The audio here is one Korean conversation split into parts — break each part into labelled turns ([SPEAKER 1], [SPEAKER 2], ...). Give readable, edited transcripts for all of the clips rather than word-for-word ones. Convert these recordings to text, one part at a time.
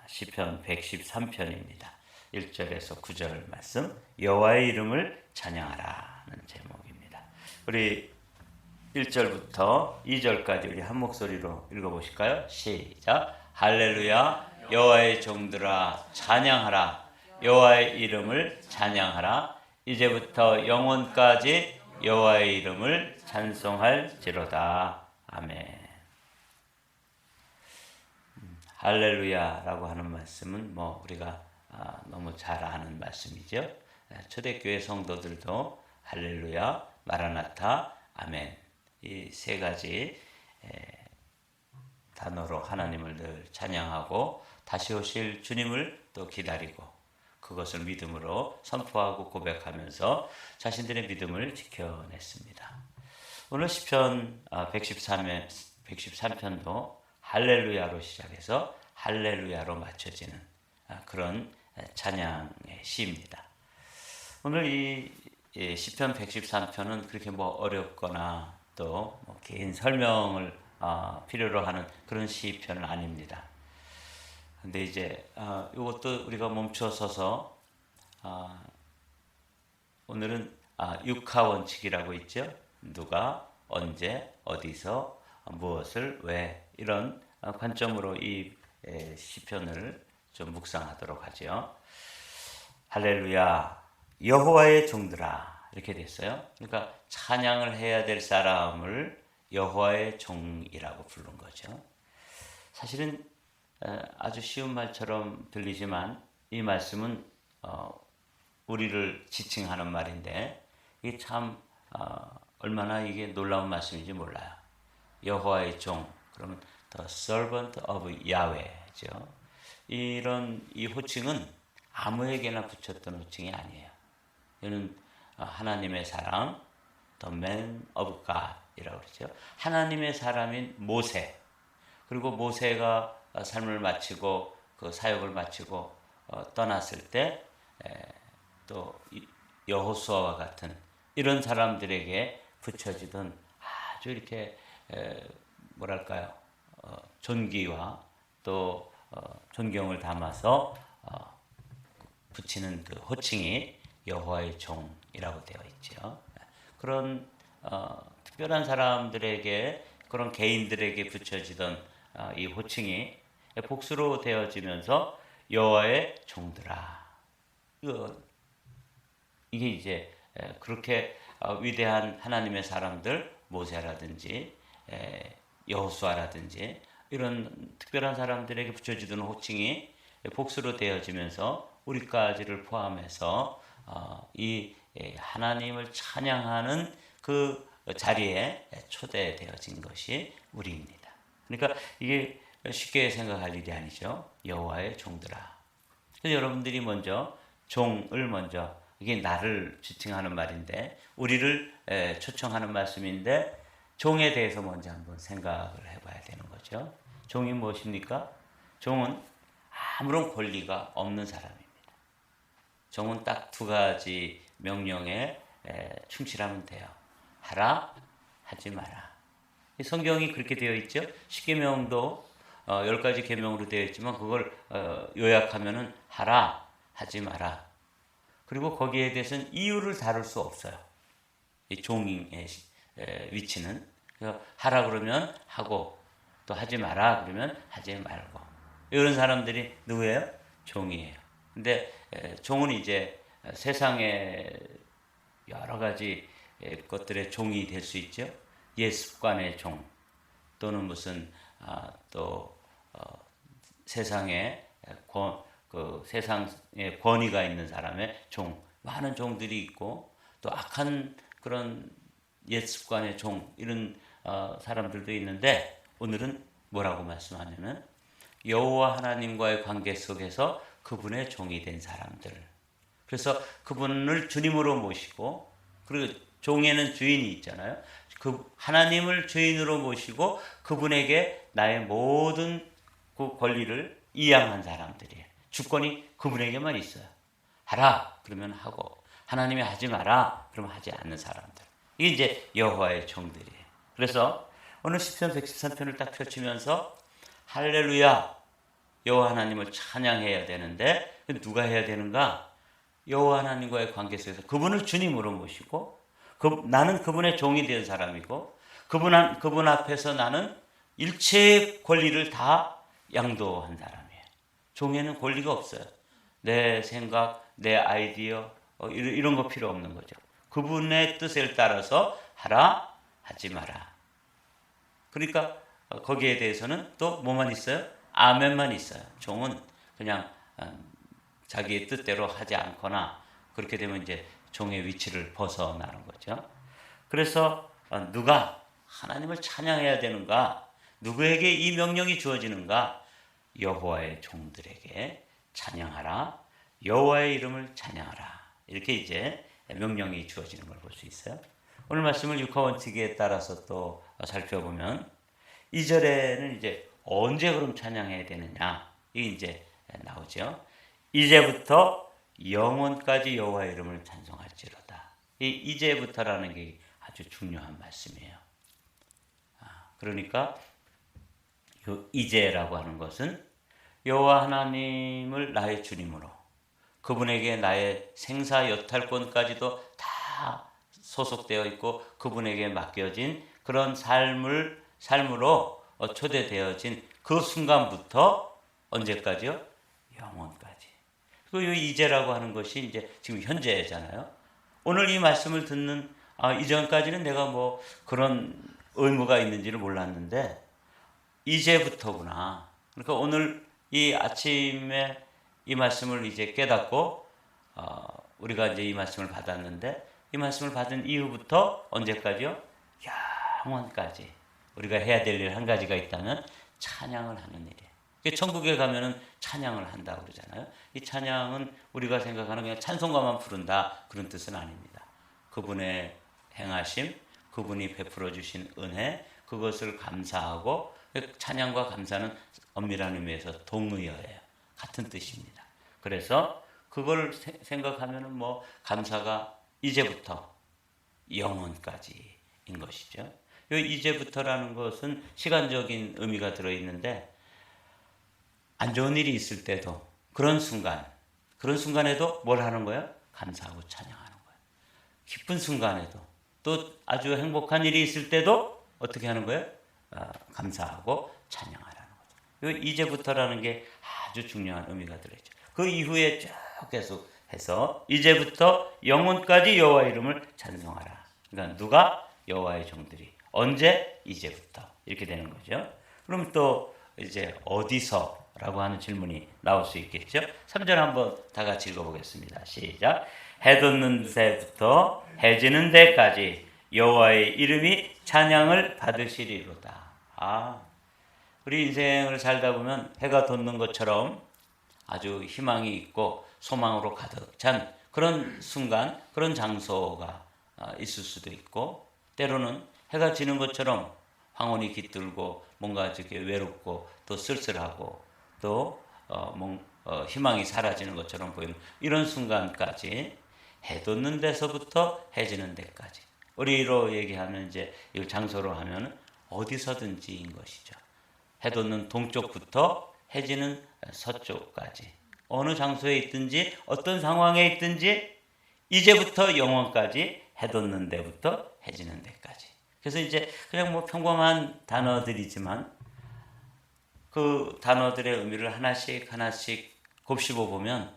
[SPEAKER 1] 시편 113편입니다. 1절에서 9절 말씀, 여호와의 이름을 찬양하라는 제목입니다. 우리 1절부터 2절까지 우리 한 목소리로 읽어보실까요? 시작. 할렐루야, 여호와의 종들아 찬양하라, 여호와의 이름을 찬양하라. 이제부터 영원까지 여호와의 이름을 찬송할지로다. 아멘. 할렐루야라고 하는 말씀은 우리가 너무 잘 아는 말씀이죠. 초대교회 성도들도 할렐루야, 마라나타, 아멘, 이 세 가지 단어로 하나님을 늘 찬양하고 다시 오실 주님을 또 기다리고 그것을 믿음으로 선포하고 고백하면서 자신들의 믿음을 지켜냈습니다. 오늘 시편 113편도 할렐루야로 시작해서 할렐루야로 맞춰지는 그런 찬양의 시입니다. 오늘 이 시편 113편은 그렇게 어렵거나 또 긴 설명을 필요로 하는 그런 시편은 아닙니다. 근데 이제 이것도 우리가 멈춰서서 오늘은 육하 원칙이라고 있죠. 누가, 언제, 어디서, 무엇을, 왜, 이런 관점으로 이 시편을 좀 묵상하도록 하죠. 할렐루야, 여호와의 종들아, 이렇게 됐어요. 그러니까 찬양을 해야 될 사람을 여호와의 종이라고 부른 거죠. 사실은 아주 쉬운 말처럼 들리지만 이 말씀은 우리를 지칭하는 말인데 이게 참 얼마나 이게 놀라운 말씀인지 몰라요. 여호와의 종, 그러면 the servant of Yahweh죠. 이 호칭은 아무에게나 붙였던 호칭이 아니에요. 이는 하나님의 사람, the man of God이라고 그러죠. 하나님의 사람인 모세, 그리고 모세가 삶을 마치고 그 사역을 마치고 떠났을 때 또 여호수아와 같은 이런 사람들에게 붙여지던 아주 이렇게 뭐랄까요, 존귀와 또 존경을 담아서 붙이는 그 호칭이 여호와의 종이라고 되어 있죠. 그런 특별한 사람들에게, 그런 개인들에게 붙여지던 이 호칭이 복수로 되어지면서 여호와의 종들아. 이게 이제 그렇게 위대한 하나님의 사람들, 모세라든지 여호수아라든지 이런 특별한 사람들에게 붙여지던 호칭이 복수로 되어지면서 우리까지를 포함해서 이 하나님을 찬양하는 그 자리에 초대되어진 것이 우리입니다. 그러니까 이게 쉽게 생각할 일이 아니죠. 여호와의 종들아. 그래서 여러분들이 먼저 종을 먼저, 이게 나를 지칭하는 말인데 우리를 초청하는 말씀인데 종에 대해서 먼저 한번 생각을 해봐야 되는 거죠. 종이 무엇입니까? 종은 아무런 권리가 없는 사람입니다. 종은 딱 두 가지 명령에 충실하면 돼요. 하라, 하지 마라. 성경이 그렇게 되어 있죠. 십계명도 10가지 계명으로 되어 있지만 그걸 요약하면은 하라, 하지 마라. 그리고 거기에 대해서는 이유를 다룰 수 없어요. 이 종의 위치는. 하라 그러면 하고, 또 하지 마라 그러면 하지 말고. 이런 사람들이 누구예요? 종이에요. 근데 종은 이제 세상의 여러 가지 것들의 종이 될 수 있죠. 옛 습관의 종, 또는 무슨 또 세상에 세상에 권위가 있는 사람의 종, 많은 종들이 있고 또 악한 그런 옛 습관의 종, 이런 사람들도 있는데 오늘은 뭐라고 말씀하냐면 여호와 하나님과의 관계 속에서 그분의 종이 된 사람들. 그래서 그분을 주님으로 모시고, 그리고 종에는 주인이 있잖아요. 그 하나님을 주인으로 모시고 그분에게 나의 모든 그 권리를 이양한 사람들이에요. 주권이 그분에게만 있어요. 하라 그러면 하고, 하나님이 하지 마라 그러면 하지 않는 사람들. 이게 이제 여호와의 종들이에요. 그래서 오늘 시편 113편을 딱 펼치면서 할렐루야, 여호와 하나님을 찬양해야 되는데 누가 해야 되는가? 여호와 하나님과의 관계 속에서 그분을 주님으로 모시고 나는 그분의 종이 된 사람이고 그분 앞에서 나는 일체의 권리를 다 양도한 사람이에요. 종에는 권리가 없어요. 내 생각, 내 아이디어 이런 거 필요 없는 거죠. 그분의 뜻을 따라서 하라, 하지 마라. 그러니까 거기에 대해서는 또 뭐만 있어요? 아멘만 있어요. 종은 그냥 자기의 뜻대로 하지 않거나 그렇게 되면 이제 종의 위치를 벗어나는 거죠. 그래서 누가 하나님을 찬양해야 되는가? 누구에게 이 명령이 주어지는가? 여호와의 종들에게 찬양하라. 여호와의 이름을 찬양하라. 이렇게 이제 명령이 주어지는 걸 볼 수 있어요. 오늘 말씀을 육하 원칙에 따라서 또 살펴보면 2절에는 이제 언제 그럼 찬양해야 되느냐? 이게 이제 나오죠. 이제부터 영원까지 여호와의 이름을 찬송할지로다. 이 이제부터라는 게 아주 중요한 말씀이에요. 그러니까 이제라고 하는 것은 여호와 하나님을 나의 주님으로 그분에게 나의 생사 여탈권까지도 다 소속되어 있고 그분에게 맡겨진 그런 삶으로 초대되어진 그 순간부터 언제까지요? 영원까지. 그 이제라고 하는 것이 이제 지금 현재잖아요. 오늘 이 말씀을 듣는 이전까지는 내가 뭐 그런 의무가 있는지를 몰랐는데 이제부터구나. 그러니까 오늘 이 아침에 이 말씀을 이제 깨닫고 우리가 이제 이 말씀을 받았는데 이 말씀을 받은 이후부터 언제까지요? 영원까지 우리가 해야 될 일 한 가지가 있다면 찬양을 하는 일이에요. 천국에 가면은 찬양을 한다고 그러잖아요. 이 찬양은 우리가 생각하는 그냥 찬송가만 부른다 그런 뜻은 아닙니다. 그분의 행하심, 그분이 베풀어 주신 은혜, 그것을 감사하고 찬양과 감사는 엄밀한 의미에서 동의어예요. 같은 뜻입니다. 그래서 그걸 생각하면은 뭐 감사가 이제부터 영원까지인 것이죠. 이 이제부터라는 것은 시간적인 의미가 들어 있는데 안 좋은 일이 있을 때도 그런 순간에도 뭘 하는 거예요? 감사하고 찬양하는 거예요. 기쁜 순간에도 또 아주 행복한 일이 있을 때도 어떻게 하는 거예요? 감사하고 찬양하라는 거죠. 이 이제부터라는 게 아주 중요한 의미가 들어있죠. 그 이후에 쭉 계속 해서 이제부터 영원까지 여호와 이름을 찬송하라. 그러니까 누가? 여호와의 종들이. 언제? 이제부터. 이렇게 되는 거죠. 그럼 또 이제 어디서라고 하는 질문이 나올 수 있겠죠. 3절 한번 다 같이 읽어보겠습니다. 시작. 해 돋는 새부터 해 지는 데까지 여호와의 이름이 찬양을 받으시리로다. 우리 인생을 살다 보면 해가 돋는 것처럼 아주 희망이 있고 소망으로 가득 찬 그런 순간, 그런 장소가 있을 수도 있고 때로는 해가 지는 것처럼 황혼이 깃들고 뭔가 이렇게 외롭고 또 쓸쓸하고 또 희망이 사라지는 것처럼 보이는 이런 순간까지 해 돋는 데서부터 해 지는 데까지 우리로 얘기하면 이제 이 장소로 하면 어디서든지인 것이죠. 해 돋는 동쪽부터 해 지는 서쪽까지 어느 장소에 있든지 어떤 상황에 있든지 이제부터 영원까지 해 돋는 데부터 해 지는 데까지. 그래서 이제 그냥 뭐 평범한 단어들이지만 그 단어들의 의미를 하나씩 곱씹어 보면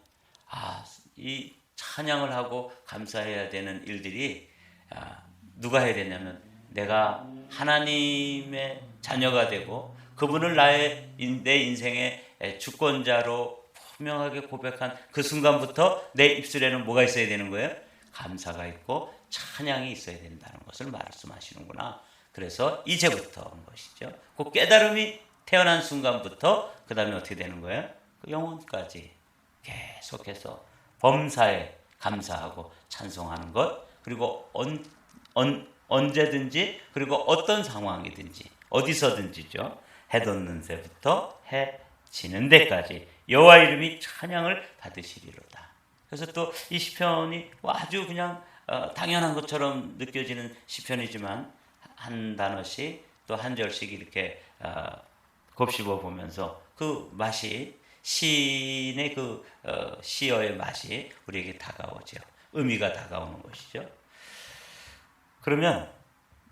[SPEAKER 1] 이 찬양을 하고 감사해야 되는 일들이 누가 해야 되냐면 내가 하나님의 자녀가 되고 그분을 내 인생의 주권자로 분명하게 고백한 그 순간부터 내 입술에는 뭐가 있어야 되는 거예요? 감사가 있고 찬양이 있어야 된다는 것을 말씀하시는구나. 그래서 이제부터인 것이죠. 그 깨달음이 태어난 순간부터 그 다음에 어떻게 되는 거예요? 그 영혼까지 계속해서 범사에 감사하고 찬송하는 것, 그리고 언제든지 그리고 어떤 상황이든지 어디서든지죠. 해 돋는 새부터 해 지는 데까지 여호와 이름이 찬양을 받으시리로다. 그래서 또 이 시편이 아주 그냥 당연한 것처럼 느껴지는 시편이지만 한 단어씩 또 한 절씩 이렇게 곱씹어 보면서 그 맛이 시인의 그 시어의 맛이 우리에게 다가오죠. 의미가 다가오는 것이죠. 그러면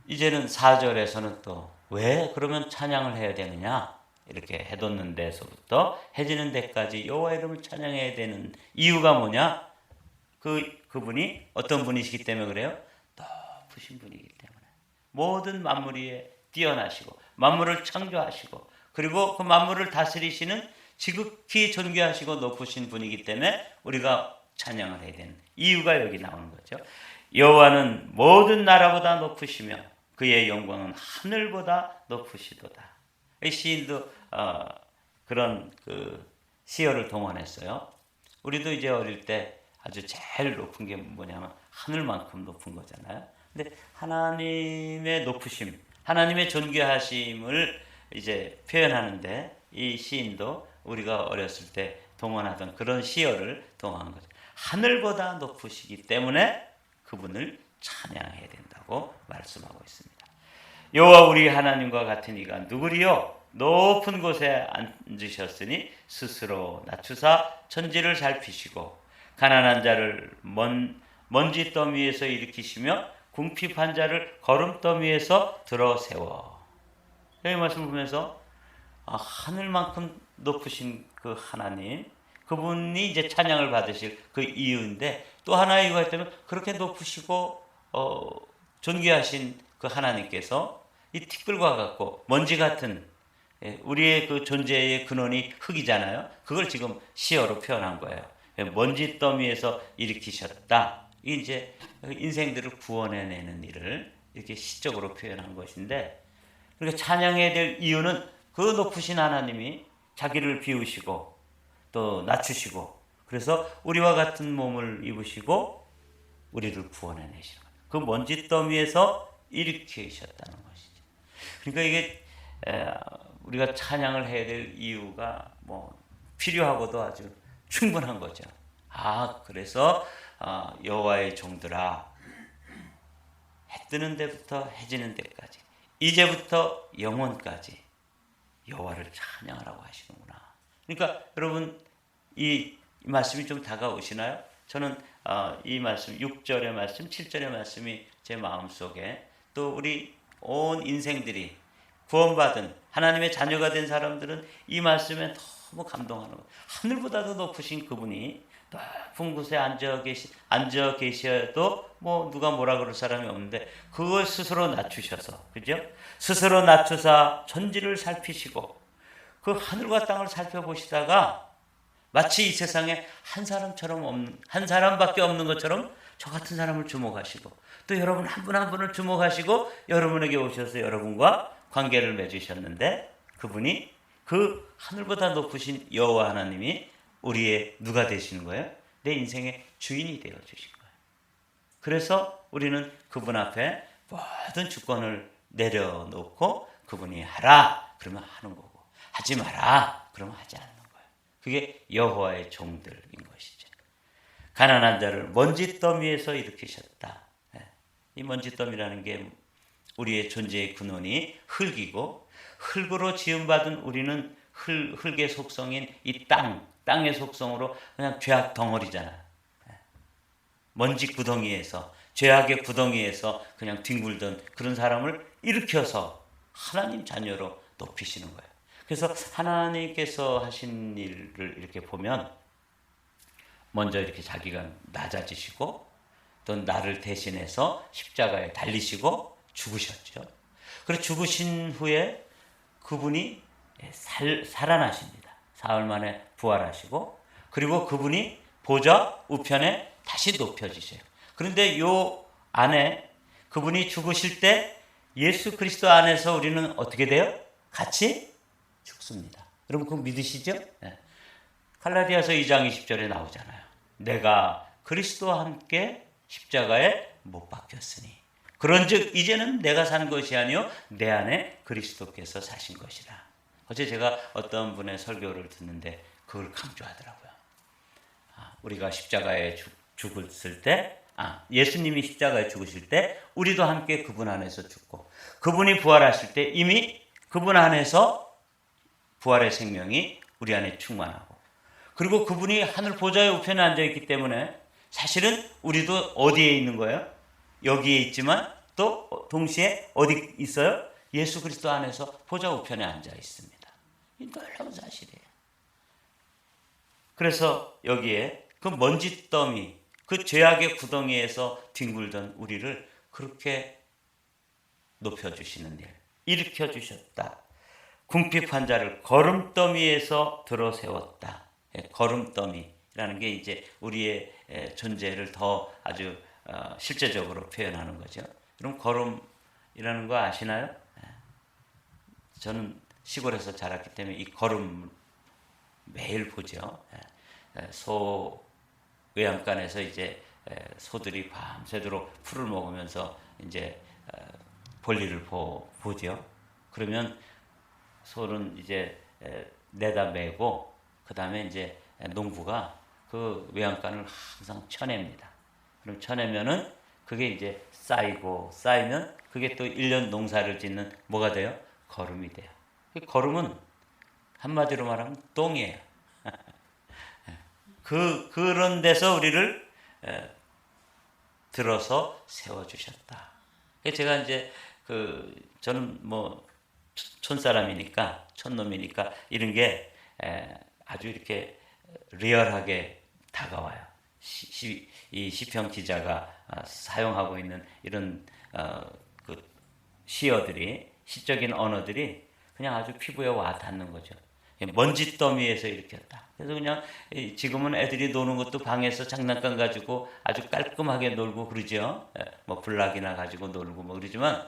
[SPEAKER 1] 이제는 4절에서는 또 왜 그러면 찬양을 해야 되느냐? 이렇게 해돋는 데서부터 해지는 데까지 여호와 이름을 찬양해야 되는 이유가 뭐냐? 그분이 어떤 분이시기 때문에 그래요? 높으신 분이기 때문에. 모든 만물 위에 뛰어나시고 만물을 창조하시고 그리고 그 만물을 다스리시는 지극히 존귀하시고 높으신 분이기 때문에 우리가 찬양을 해야 되는 이유가 여기 나오는 거죠. 여호와는 모든 나라보다 높으시며 그의 영광은 하늘보다 높으시도다. 이 시인도 그런 그 시어를 동원했어요. 우리도 이제 어릴 때 아주 제일 높은 게 뭐냐면 하늘만큼 높은 거잖아요. 근데 하나님의 높으심, 하나님의 존귀하심을 이제 표현하는데 이 시인도 우리가 어렸을 때 동원하던 그런 시어를 동원한 거죠. 하늘보다 높으시기 때문에 그분을 찬양해야 된다고 말씀하고 있습니다. 여호와 우리 하나님과 같은 이가 누구리요? 높은 곳에 앉으셨으니 스스로 낮추사 천지를 살피시고 가난한 자를 먼지 더미에서 일으키시며 궁핍한 자를 거름더미에서 들어 세워. 여기 말씀을 보면서 하늘만큼 높으신 그 하나님, 그분이 이제 찬양을 받으실 그 이유인데 또 하나의 이유가 있다면 그렇게 높으시고 존귀하신 그 하나님께서 이 티끌과 같고 먼지 같은 우리의 그 존재의 근원이 흙이잖아요. 그걸 지금 시어로 표현한 거예요. 먼지 더미에서 일으키셨다. 이게 이제 인생들을 구원해내는 일을 이렇게 시적으로 표현한 것인데, 그러니까 찬양해야 될 이유는 그 높으신 하나님이 자기를 비우시고 또 낮추시고 그래서 우리와 같은 몸을 입으시고 우리를 구원해내시는 거예요. 그 먼지 더미에서 일으키셨다는 것이죠. 그러니까 이게 우리가 찬양을 해야 될 이유가 뭐 필요하고도 아주 충분한 거죠. 그래서 여호와의 종들아, 해 뜨는 데부터 해지는 데까지 이제부터 영원까지 여호와를 찬양하라고 하시는구나. 그러니까 여러분 이 말씀이 좀 다가오시나요? 저는 이 말씀 6절의 말씀 7절의 말씀이 제 마음속에 또 우리 온 인생들이 구원받은 하나님의 자녀가 된 사람들은 이 말씀에 너무 감동하는 거예요. 하늘보다도 높으신 그분이 높은 곳에 앉아 계셔도 뭐 누가 뭐라 그럴 사람이 없는데 그걸 스스로 낮추셔서, 그죠? 스스로 낮추사 천지를 살피시고 그 하늘과 땅을 살펴보시다가 마치 이 세상에 한 사람밖에 없는 것처럼 저 같은 사람을 주목하시고 또 여러분 한 분 한 분을 주목하시고 여러분에게 오셔서 여러분과 관계를 맺으셨는데 그분이 그 하늘보다 높으신 여호와 하나님이 우리의 누가 되시는 거예요? 내 인생의 주인이 되어 주신 거예요. 그래서 우리는 그분 앞에 모든 주권을 내려놓고 그분이 하라 그러면 하는 거고 하지 마라 그러면 하지 않는 거예요. 그게 여호와의 종들인 것이죠. 가난한 자를 먼지 더미에서 일으키셨다. 이 먼지 더미라는 게 우리의 존재의 근원이 흙이고 흙으로 지음받은 우리는 흙의 속성인 이 땅의 속성으로 그냥 죄악 덩어리잖아요. 먼지 구덩이에서 죄악의 구덩이에서 그냥 뒹굴던 그런 사람을 일으켜서 하나님 자녀로 높이시는 거예요. 그래서 하나님께서 하신 일을 이렇게 보면 먼저 이렇게 자기가 낮아지시고 또 나를 대신해서 십자가에 달리시고 죽으셨죠. 그리고 죽으신 후에 그분이 살아나십니다. 사흘 만에 부활하시고 그리고 그분이 보좌 우편에 다시 높여지세요. 그런데 요 안에 그분이 죽으실 때 예수 그리스도 안에서 우리는 어떻게 돼요? 같이 죽습니다. 여러분 그거 믿으시죠? 네. 갈라디아서 2장 20절에 나오잖아요. 내가 그리스도와 함께 십자가에 못 박혔으니 그런즉 이제는 내가 사는 것이 아니요 내 안에 그리스도께서 사신 것이라. 어제 제가 어떤 분의 설교를 듣는데 그걸 강조하더라고요. 우리가 십자가에 죽었을 때 예수님이 십자가에 죽으실 때 우리도 함께 그분 안에서 죽고 그분이 부활하실 때 이미 그분 안에서 부활의 생명이 우리 안에 충만하고, 그리고 그분이 하늘 보좌의 우편에 앉아있기 때문에 사실은 우리도 어디에 있는 거예요? 여기에 있지만 또 동시에 어디 있어요? 예수 그리스도 안에서 보좌 우편에 앉아 있습니다. 이 놀라운 사실이에요. 그래서 여기에 그 먼지 더미, 그 죄악의 구덩이에서 뒹굴던 우리를 그렇게 높여주시는 일, 일으켜주셨다. 궁핍한 자를 거름더미에서 들어 세웠다. 거름더미라는 게 이제 우리의 존재를 더 아주 실제적으로 표현하는 거죠. 그럼 거름이라는 거 아시나요? 저는 시골에서 자랐기 때문에 이 거름 매일 보죠. 소 외양간에서 이제 소들이 밤새도록 풀을 먹으면서 이제 볼일을 보죠. 그러면 소는 이제 내다 매고 그 다음에 이제 농부가 그 외양간을 항상 쳐냅니다. 그럼 쳐내면은 그게 이제 쌓이면 그게 또 1년 농사를 짓는 뭐가 돼요? 거름이 돼요. 그 거름은 한마디로 말하면 똥이에요. 그런 데서 우리를 들어서 세워주셨다. 제가 이제 저는 뭐 촌사람이니까, 촌놈이니까 이런 게 아주 이렇게 리얼하게 다가와요. 이 시편 기자가 사용하고 있는 이런 그 시어들이, 시적인 언어들이 그냥 아주 피부에 와 닿는 거죠. 먼지 더미에서 일으켰다. 그래서 그냥 지금은 애들이 노는 것도 방에서 장난감 가지고 아주 깔끔하게 놀고 그러죠. 뭐 블락이나 가지고 놀고 뭐 그러지만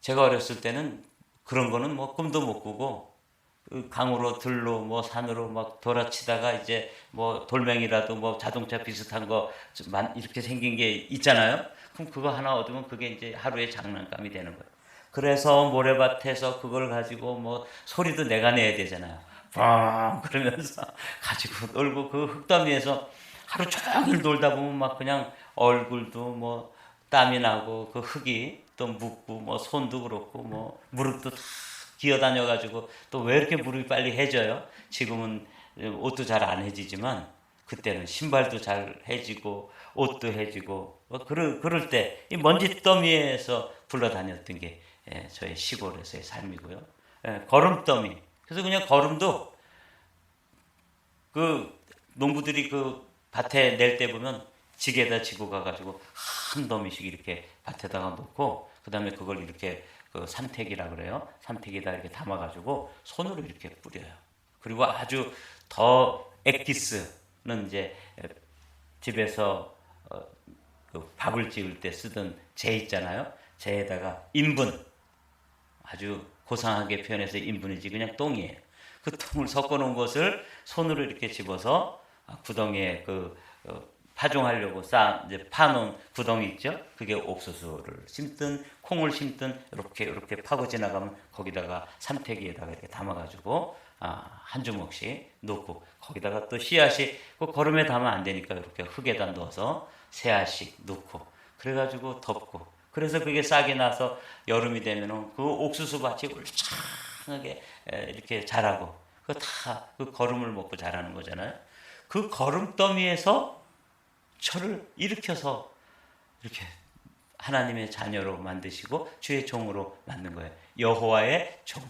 [SPEAKER 1] 제가 어렸을 때는 그런 거는 뭐 꿈도 못 꾸고 강으로 들로 뭐 산으로 막 돌아치다가 이제 뭐 돌멩이라도 뭐 자동차 비슷한 거 이렇게 생긴 게 있잖아요. 그럼 그거 하나 얻으면 그게 이제 하루의 장난감이 되는 거예요. 그래서 모래밭에서 그걸 가지고 뭐 소리도 내가 내야 되잖아요. 뻥 그러면서 가지고 놀고 그 흙더미에서 하루 종일 놀다 보면 막 그냥 얼굴도 뭐 땀이 나고 그 흙이 또 묻고 뭐 손도 그렇고 뭐 무릎도 다 기어다녀 가지고 또 왜 이렇게 무릎이 빨리 해져요? 지금은 옷도 잘 안 해지지만 그때는 신발도 잘 해지고 옷도 해지고 그럴 때 이 먼지 더미에서 굴러다녔던 게 저의 시골에서의 삶이고요. 거름더미. 그래서 그냥 거름도 그 농부들이 그 밭에 낼 때 보면 지게다 지고 가가지고 한 더미씩 이렇게 밭에다가 놓고 그 다음에 그걸 이렇게 그 삼택이라 그래요. 삼택에다 이렇게 담아가지고 손으로 이렇게 뿌려요. 그리고 아주 더 엑기스는 이제 집에서 그 밥을 지을 때 쓰던 재 있잖아요. 재에다가 인분, 아주 고상하게 표현해서 인분이지 그냥 똥이에요. 그 똥을 섞어 놓은 것을 손으로 이렇게 집어서 구덩이에 파종하려고 이제 파놓은 구덩이 있죠. 그게 옥수수를 심든 콩을 심든 이렇게 파고 지나가면 거기다가 삼태기에다가 이렇게 담아가지고 한 주먹씩 넣고 거기다가 또 씨앗이 그 거름에 담으면 안 되니까 이렇게 흙에다 넣어서 세 알씩 넣고 그래가지고 덮고 그래서 그게 싹이 나서 여름이 되면은 그 옥수수 밭이 울창하게 이렇게 자라고 그 다 그 거름을 먹고 자라는 거잖아요. 그 거름더미에서 저를 일으켜서 이렇게 하나님의 자녀로 만드시고 주의 종으로 만든 거예요. 여호와의 종.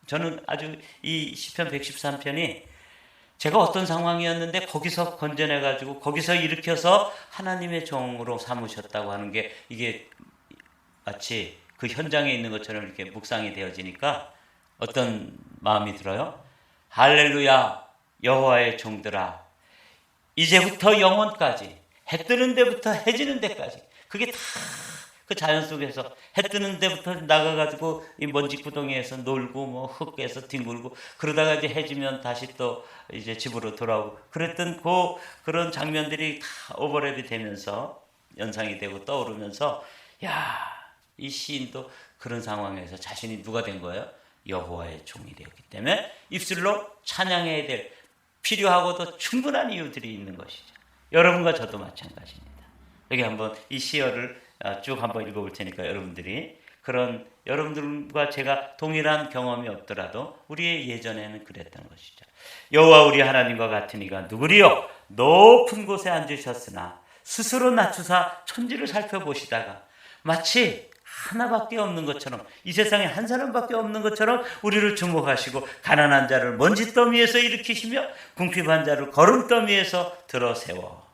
[SPEAKER 1] 저는 아주 이 시편 113편이 제가 어떤 상황이었는데 거기서 건져내가지고 거기서 일으켜서 하나님의 종으로 삼으셨다고 하는 게 이게 마치 그 현장에 있는 것처럼 이렇게 묵상이 되어지니까 어떤 마음이 들어요? 할렐루야 여호와의 종들아 이제부터 영원까지 해 뜨는 데부터 해 지는 데까지 그게 다 그 자연 속에서 해 뜨는 데부터 나가가지고 이 먼지 구덩이에서 놀고 뭐 흙에서 뒹굴고 그러다가 이제 해지면 다시 또 이제 집으로 돌아오고 그랬던 그런 장면들이 다 오버랩이 되면서 연상이 되고 떠오르면서 야, 이 시인도 그런 상황에서 자신이 누가 된 거예요? 여호와의 종이 되었기 때문에 입술로 찬양해야 될 필요하고도 충분한 이유들이 있는 것이죠. 여러분과 저도 마찬가지입니다. 여기 한번 이 시어를 쭉 한번 읽어볼 테니까 여러분들이 그런 여러분들과 제가 동일한 경험이 없더라도 우리의 예전에는 그랬던 것이죠. 여호와 우리 하나님과 같은 이가 누구리요? 높은 곳에 앉으셨으나 스스로 낮추사 천지를 살펴보시다가 마치 하나밖에 없는 것처럼, 이 세상에 한 사람밖에 없는 것처럼 우리를 주목하시고 가난한 자를 먼지더미에서 일으키시며 궁핍한 자를 거름더미에서 들어 세워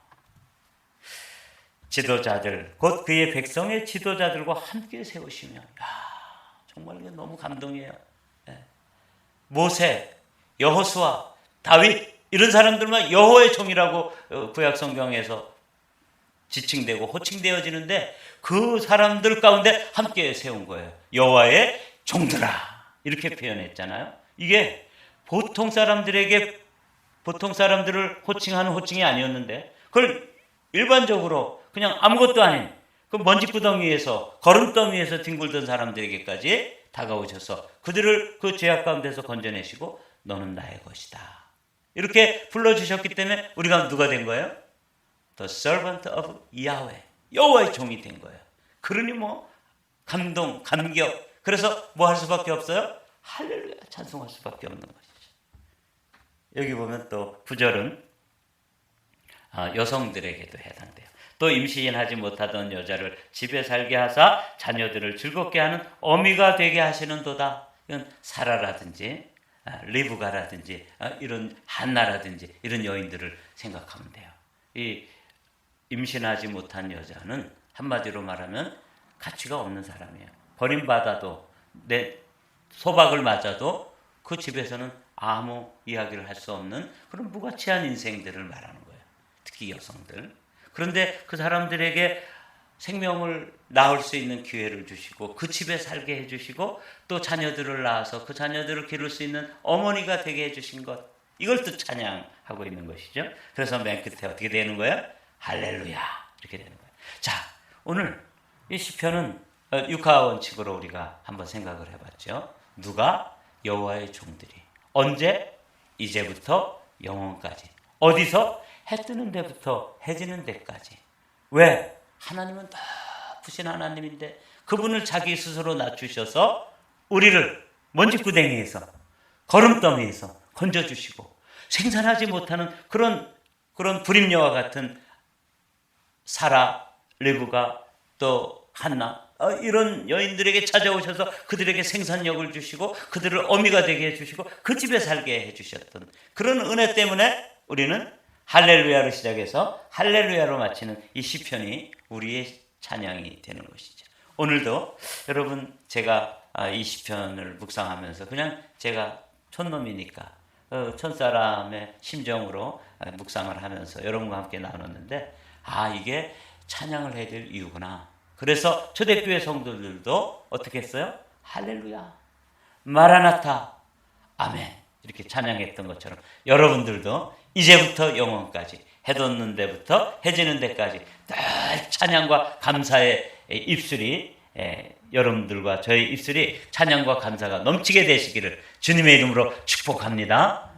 [SPEAKER 1] 지도자들 곧 그의 백성의 지도자들과 함께 세우시며, 정말 이게 너무 감동이에요. 모세, 여호수아, 다윗 이런 사람들만 여호와의 종이라고 구약 성경에서 지칭되고 호칭되어지는데 그 사람들 가운데 함께 세운 거예요. 여호와의 종들아 이렇게 표현했잖아요. 이게 보통 사람들을 호칭하는 호칭이 아니었는데 그걸 일반적으로 그냥 아무것도 아닌 그 먼지구덩이에서 거름더미에서 뒹굴던 사람들에게까지 다가오셔서 그들을 그 죄악 가운데서 건져내시고 너는 나의 것이다 이렇게 불러주셨기 때문에 우리가 누가 된 거예요? The servant of Yahweh, 여호와의 종이 된 거예요. 그러니 뭐 감동, 감격. 그래서 뭐 할 수밖에 없어요? 할렐루야 찬송할 수밖에 없는 것이죠. 여기 보면 또 9절은 여성들에게도 해당돼요. 또 임신하지 못하던 여자를 집에 살게 하사 자녀들을 즐겁게 하는 어미가 되게 하시는도다. 이건 사라라든지 리브가라든지 이런 한나라든지 이런 여인들을 생각하면 돼요. 이 임신하지 못한 여자는 한마디로 말하면 가치가 없는 사람이에요. 버림받아도 내 소박을 맞아도 그 집에서는 아무 이야기를 할 수 없는 그런 무가치한 인생들을 말하는 거예요. 특히 여성들. 그런데 그 사람들에게 생명을 낳을 수 있는 기회를 주시고 그 집에 살게 해주시고 또 자녀들을 낳아서 그 자녀들을 기를 수 있는 어머니가 되게 해주신 것, 이걸 또 찬양하고 있는 것이죠. 그래서 맨 끝에 어떻게 되는 거예요? 할렐루야 이렇게 되는 거예요. 자, 오늘 이 시편은 육하 원칙으로 우리가 한번 생각을 해봤죠. 누가? 여호와의 종들이. 언제? 이제부터 영원까지. 어디서? 해 뜨는 데부터 해 지는 데까지. 왜? 하나님은 높으신 하나님인데 그분을 자기 스스로 낮추셔서 우리를 먼지구덩이에서 거름더미에서 건져주시고 생산하지 못하는 그런 불임녀와 같은 사라, 리브가 또 한나 이런 여인들에게 찾아오셔서 그들에게 생산력을 주시고 그들을 어미가 되게 해주시고 그 집에 살게 해주셨던 그런 은혜 때문에 우리는 할렐루야로 시작해서 할렐루야로 마치는 이 시편이 우리의 찬양이 되는 것이죠. 오늘도 여러분 제가 이 시편을 묵상하면서 그냥 제가 촌놈이니까 촌사람의 심정으로 묵상을 하면서 여러분과 함께 나눴는데 이게 찬양을 해야 될 이유구나. 그래서 초대교회 성도들도 어떻게 했어요? 할렐루야, 마라나타, 아멘 이렇게 찬양했던 것처럼 여러분들도 이제부터 영원까지 해 돋는 데부터 해 지는 데까지 늘 찬양과 감사의 입술이 여러분들과 저의 입술이 찬양과 감사가 넘치게 되시기를 주님의 이름으로 축복합니다.